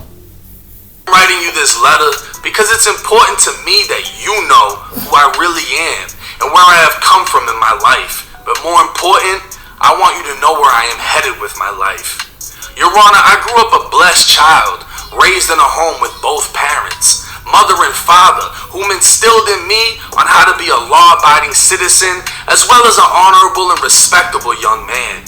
C: I'm writing you this letter because it's important to me that you know who I really am and where I have come from in my life. But more important, I want you to know where I am headed with my life. Your Honor, I grew up a blessed child, raised in a home with both parents, mother and father, whom instilled in me on how to be a law-abiding citizen as well as an honorable and respectable young man.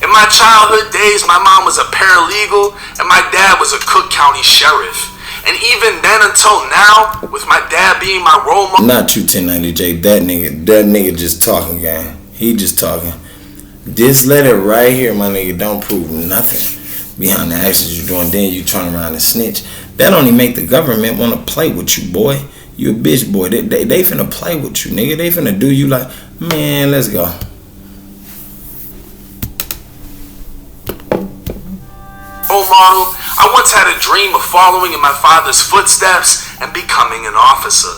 C: In my childhood days, my mom was a paralegal and my dad was a Cook County sheriff. And even then until now, with my dad being my role model.
B: Not you, 1090J. That nigga just talking, gang. He just talking. This letter right here, my nigga, don't prove nothing behind the actions you doing. Then you turn around and snitch. That only make the government want to play with you, boy. You a bitch, boy. They finna play with you, nigga. They finna do you like, man, let's go.
C: Role model. I once had a dream of following in my father's footsteps and becoming an officer.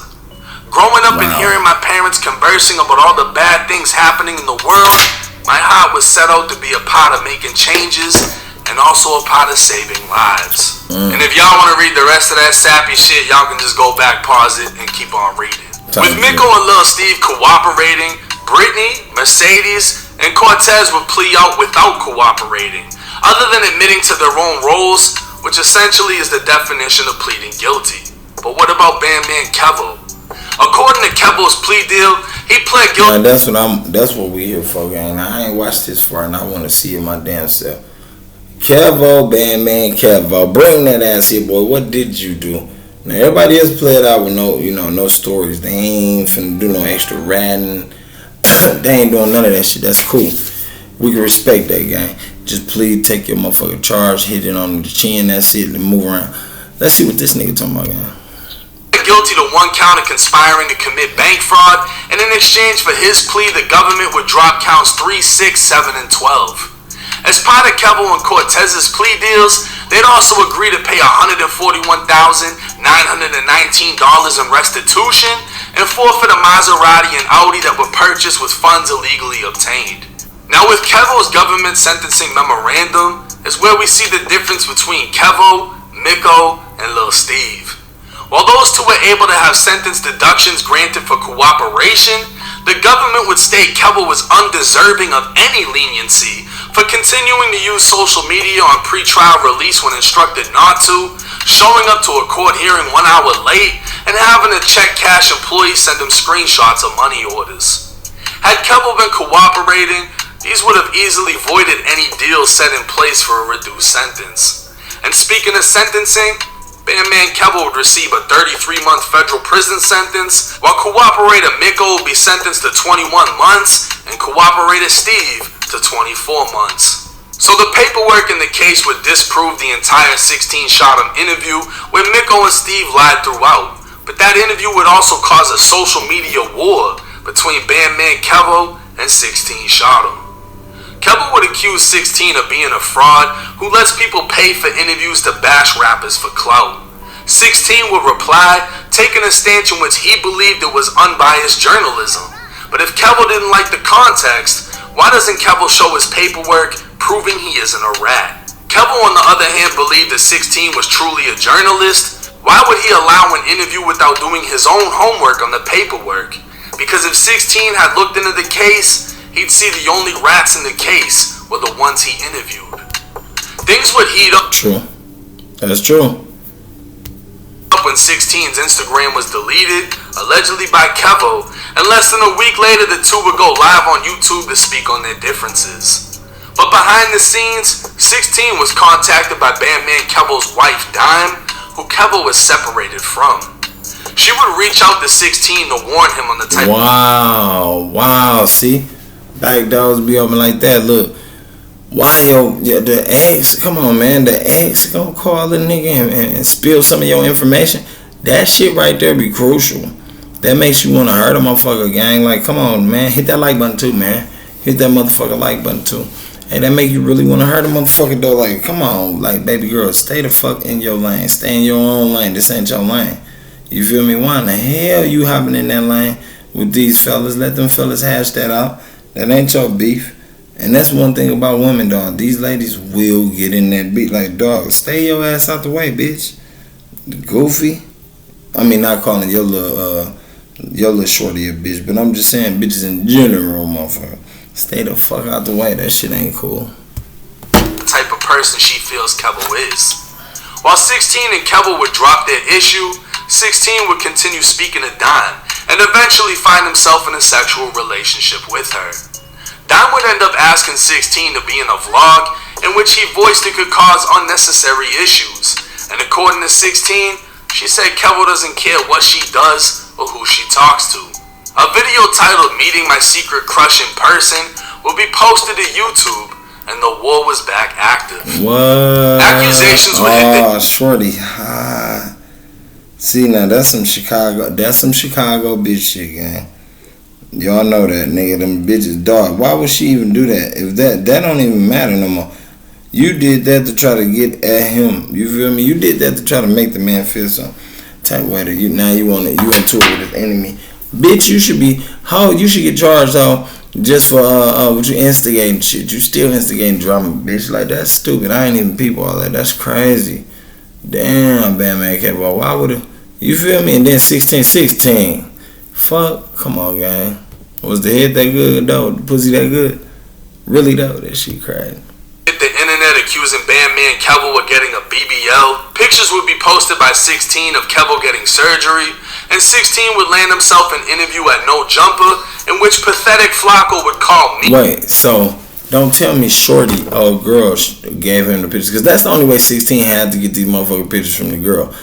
C: Growing up and hearing my parents conversing about all the bad things happening in the world, my heart was set out to be a part of making changes and also a part of saving lives. And if y'all want to read the rest of that sappy shit, y'all can just go back, pause it, and keep on reading. With Miko and Lil Steve cooperating, Brittany, Mercedes, and Cortez would plea out without cooperating, other than admitting to their own roles, which essentially is the definition of pleading guilty. But what about BandmanKevo? According to Kevo's plea deal, he pled guilty.
B: That's what we here for, gang. I ain't watched this far and I want to see it my damn self. Kevo, BandmanKevo, bring that ass here, boy. What did you do? Now everybody else played out with no stories. They ain't finna do no extra ratting. They ain't doing none of that shit. That's cool. We can respect that, gang. Just please take your motherfucking charge, hit it on the chin, that's it, and move around. Let's see what this nigga talking about, gang.
C: Guilty to one count of conspiring to commit bank fraud, and in exchange for his plea, the government would drop counts 3, 6, 7, and 12. As part of Kevo and Cortez's plea deals, they'd also agree to pay $141,919 in restitution and forfeit a Maserati and Audi that were purchased with funds illegally obtained. Now with Kevo's government sentencing memorandum is where we see the difference between Kevo, Miko, and Lil Steve. While those two were able to have sentence deductions granted for cooperation, the The government would state Kevo was undeserving of any leniency for continuing to use social media on pre-trial release when instructed not to, showing up to a court hearing 1 hour late, and having a check cash employee send him screenshots of money orders. Had Kevo been cooperating, these would have easily voided any deal set in place for a reduced sentence. And speaking of sentencing, BandmanKevo would receive a 33-month federal prison sentence, while cooperator Miko would be sentenced to 21 months and cooperator Steve to 24 months. So the paperwork in the case would disprove the entire 16-shot interview where Miko and Steve lied throughout, but that interview would also cause a social media war between BandmanKevo and 16-shot. Kevo would accuse 16 of being a fraud who lets people pay for interviews to bash rappers for clout. 16 would reply, taking a stance in which he believed it was unbiased journalism. But if Kevo didn't like the context, why doesn't Kevo show his paperwork proving he isn't a rat? Kevo, on the other hand, believed that 16 was truly a journalist. Why would he allow an interview without doing his own homework on the paperwork? Because if 16 had looked into the case, he'd see the only rats in the case were the ones he interviewed. Things would heat up.
B: True. That's true.
C: When 16's Instagram was deleted, allegedly by Kevo, and less than a week later the two would go live on YouTube to speak on their differences. But behind the scenes, 16 was contacted by BandmanKevo's wife Dime, who Kevo was separated from. She would reach out to 16 to warn him on the type.
B: Wow, see? Back doors be open like that. Look, why the ex? Come on, man. The ex gonna call the nigga and spill some of your information. That shit right there be crucial. That makes you wanna hurt a motherfucker, gang. Like, come on, man. Hit that like button too, man. Hit that motherfucker like button too. And that make you really wanna hurt a motherfucker though. Like, come on, like, baby girl, stay the fuck in your lane. Stay in your own lane. This ain't your lane. You feel me? Why in the hell you hopping in that lane with these fellas? Let them fellas hash that out. That ain't your beef. And that's one thing about women, dog. These ladies will get in that beat. Like, dog, stay your ass out the way, bitch. Goofy. I mean, not calling your little shorty a bitch, but I'm just saying bitches in general, motherfucker. Stay the fuck out the way. That shit ain't cool.
C: The type of person she feels Kevo is. While 16 and Kevo would drop their issue, 16 would continue speaking to Dime and eventually find himself in a sexual relationship with her. Dime would end up asking 16 to be in a vlog in which he voiced it could cause unnecessary issues. And according to 16, she said Kevo doesn't care what she does or who she talks to. A video titled "Meeting My Secret Crush in Person" will be posted to YouTube, and the war was back active.
B: What?
C: Accusations would hit the...
B: shorty. See, now that's some Chicago bitch shit, gang. Y'all know that, nigga. Them bitches, dog. Why would she even do that? If that don't even matter no more. You did that to try to get at him. You feel me? You did that to try to make the man feel some type way that you into it with his enemy. Bitch, you should get charged though just for what you instigating shit. You still instigating drama, bitch. Like, that's stupid. I ain't even people all that. That's crazy. Damn, BandmanKevo. Why would it? You feel me? And then 16. Fuck. Come on, gang. Was the head that good though? The pussy that good? Really though? That shit crazy.
C: The internet accusing BandmanKevo of getting a BBL. Pictures would be posted by 16 of Kevo getting surgery, and 16 would land himself an interview at No Jumper, in which pathetic Flacco would call me.
B: Wait, so don't tell me shorty, girl gave him the pictures, because that's the only way 16 had to get these motherfucking pictures from the girl.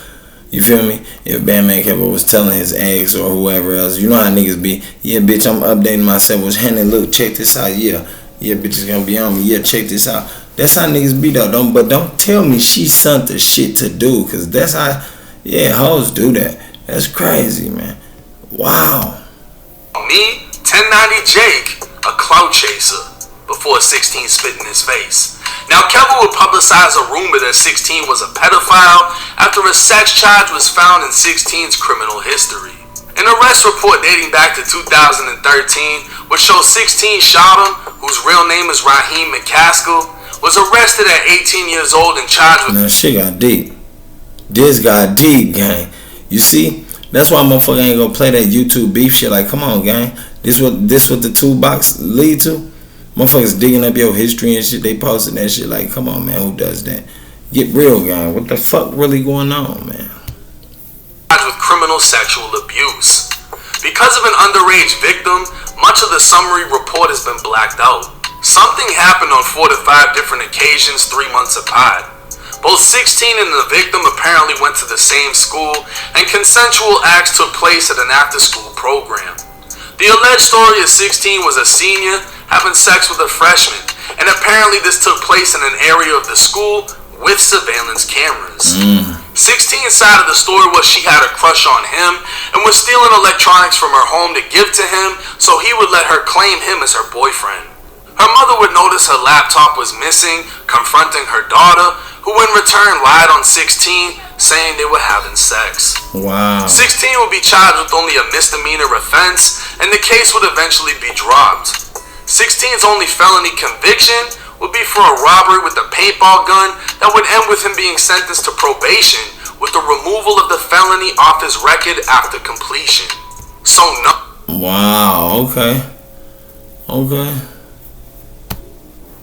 B: You feel me? If BandmanKevo was telling his ex or whoever else, you know how niggas be. Yeah, bitch, I'm updating myself. Was Henry, look, check this out. Yeah, bitch is gonna be on me. Yeah, check this out. That's how niggas be though. Don't tell me she sent the shit to do, cause that's how. Yeah, hoes do that. That's crazy, man. Wow.
C: Me, 1090 Jake, a clout chaser, before 16 spit in his face. Now, Kevo would publicize a rumor that 16 was a pedophile after a sex charge was found in 16's criminal history. An arrest report dating back to 2013 would show 16 shot him, whose real name is Raheem McCaskill, was arrested at 18 years old and charged with...
B: Now, shit got deep. This got deep, gang. You see, That's why motherfucker ain't gonna play that YouTube beef shit. Like, come on, gang. This what the toolbox lead to? Motherfuckers digging up your history and shit. They posting that shit. Like, come on, man. Who does that? Get real, gang. What the fuck really going on, man?
C: With criminal sexual abuse. Because of an underage victim, much of the summary report has been blacked out. Something happened on 4 to 5 different occasions 3 months apart. Both 16 and the victim apparently went to the same school, and consensual acts took place at an after-school program. The alleged story of 16 was a senior having sex with a freshman, and apparently this took place in an area of the school with surveillance cameras. 16's side of the story was she had a crush on him and was stealing electronics from her home to give to him so he would let her claim him as her boyfriend. Her mother would notice her laptop was missing, confronting her daughter, who in return lied on 16, saying they were having sex.
B: Wow.
C: 16 would be charged with only a misdemeanor offense, and the case would eventually be dropped. 16's only felony conviction would be for a robbery with a paintball gun that would end with him being sentenced to probation with the removal of the felony off his record after completion. So no.
B: Wow, okay. Okay.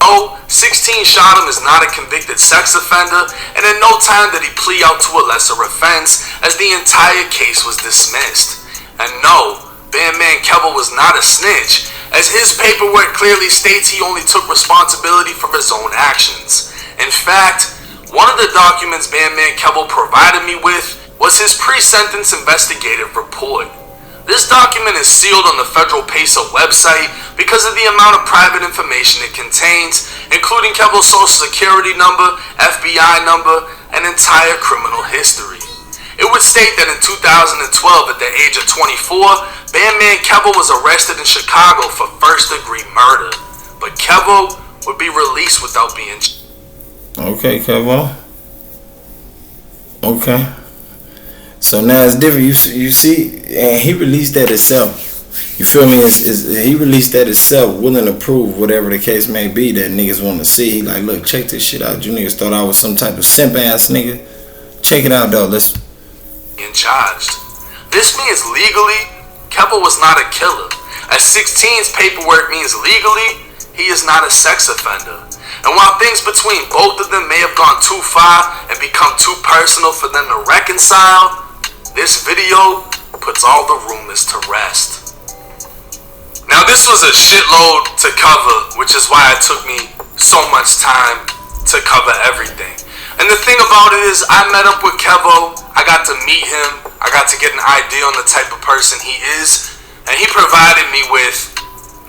C: Oh, 16 shot him is not a convicted sex offender, and in no time did he plea out to a lesser offense as the entire case was dismissed. And no, BandmanKevo was not a snitch, as his paperwork clearly states he only took responsibility for his own actions. In fact, one of the documents BandmanKevo provided me with was his pre-sentence investigative report. This document is sealed on the Federal PESA website because of the amount of private information it contains, including Kevo's social security number, FBI number, and entire criminal history. It would state that in 2012, at the age of 24, BandmanKevo was arrested in Chicago for first-degree murder, but Kevo would be released without being.
B: Okay, Kevo. Okay. So now it's different. You see, and he released that himself. You feel me? He released that himself, willing to prove whatever the case may be that niggas want to see. He like, look, check this shit out. You niggas thought I was some type of simp ass nigga. Check it out, though. Let's.
C: In charged. This means legally, Kevo was not a killer. As 16's paperwork means legally, he is not a sex offender. And while things between both of them may have gone too far and become too personal for them to reconcile, this video puts all the rumors to rest. Now this was a shitload to cover, which is why it took me so much time to cover everything. And the thing about it is, I met up with Kevo, I got to meet him, I got to get an idea on the type of person he is, and he provided me with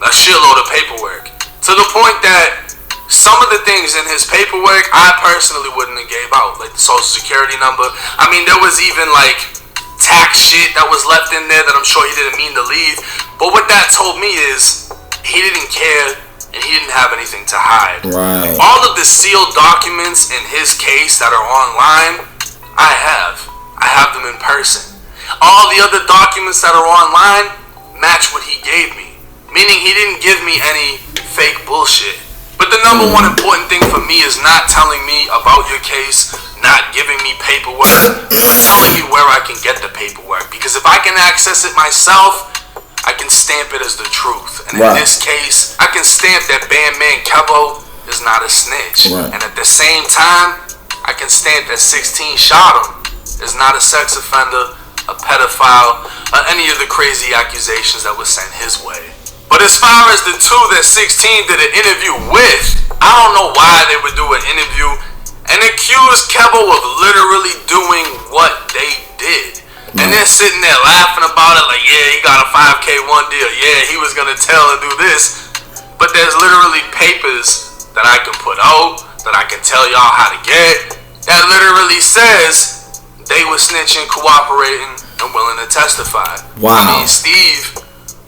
C: a shitload of paperwork. To the point that some of the things in his paperwork, I personally wouldn't have gave out, like the social security number. I mean, there was even like tax shit that was left in there that I'm sure he didn't mean to leave. But what that told me is he didn't care and he didn't have anything to hide.
B: Right.
C: All of the sealed documents in his case that are online, I have them in person. All the other documents that are online match what he gave me, meaning he didn't give me any fake bullshit. But the number one important thing for me is not telling me about your case, not giving me paperwork, but telling me where I can get the paperwork. Because if I can access it myself, I can stamp it as the truth. And in this case, I can stamp that BandmanKevo is not a snitch. And at the same time, I can stamp that 16 shot him is not a sex offender, a pedophile, or any of the crazy accusations that were sent his way. But as far as the two that 16 did an interview with, I don't know why they would do an interview and accuse Kevo of literally doing what they did. And they're sitting there laughing about it like, yeah, he got a 5K one deal. Yeah, he was going to tell and do this. But there's literally papers that I can put out, that I can tell y'all how to get, that literally says they were snitching, cooperating, and willing to testify.
B: Wow.
C: I mean, Steve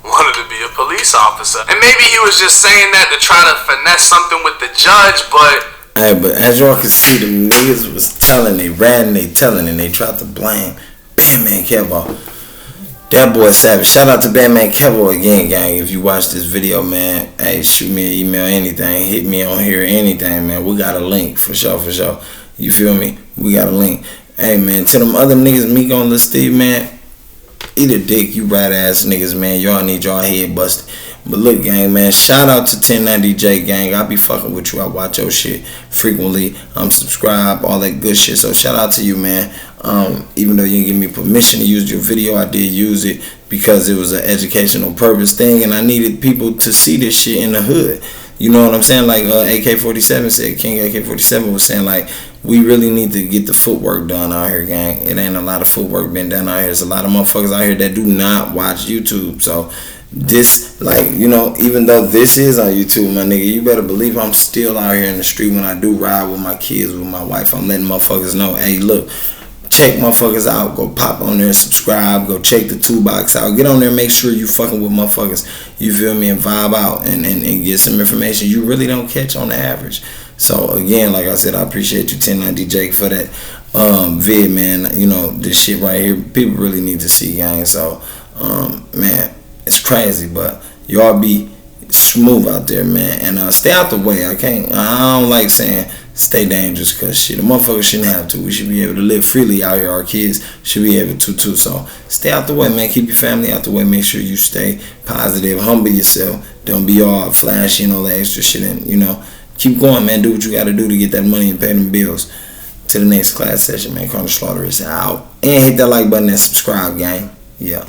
C: wanted to be a police officer. And maybe he was just saying that to try to finesse something with the judge, but...
B: Hey, but as y'all can see, the niggas was telling, they ran, they telling, and they tried to blame BandmanKevo. That boy savage. Shout out to BandmanKevo again, gang. If you watch this video, man, hey, shoot me an email, anything. Hit me on here, anything, man. We got a link, for sure, for sure. You feel me? We got a link. Hey, man, to them other niggas, Miko and Lil Steve, man, Eat a dick, you rat ass niggas, man. Y'all need y'all head busted. But look, gang, man, shout out to 1090J, gang. I be fucking with you. I watch your shit frequently. I'm subscribed, all that good shit. So shout out to you, man. Even though you didn't give me permission to use your video, I did use it because it was an educational purpose thing, and I needed people to see this shit in the hood. You know what I'm saying? Like AK-47 said, King AK-47 was saying, like, we really need to get the footwork done out here, gang. It ain't a lot of footwork been done out here. There's a lot of motherfuckers out here that do not watch YouTube. So this, like, you know, even though this is on YouTube, my nigga, you better believe I'm still out here in the street. When I do ride with my kids, with my wife, I'm letting motherfuckers know, hey, look, check motherfuckers out. Go pop on there, subscribe. Go check the 2 box out. Get on there, make sure you fucking with motherfuckers. You feel me? And vibe out and get some information you really don't catch on the average. So again, like I said, I appreciate you, 1090J, for that vid, man. You know, this shit right here, people really need to see, gang. So man, it's crazy, but y'all be smooth out there, man, and stay out the way. I don't like saying stay dangerous, because shit, a motherfucker shouldn't have to. We should be able to live freely out here. Our kids should be able to too. So stay out the way, man. Keep your family out the way. Make sure you stay positive, humble yourself. Don't be all flashy and all that extra shit, and you know, keep going, man. Do what you gotta do to get that money and pay them bills. To the next class session, man. Karnage Slaughter is out. And hit that like button and subscribe, gang. Yeah.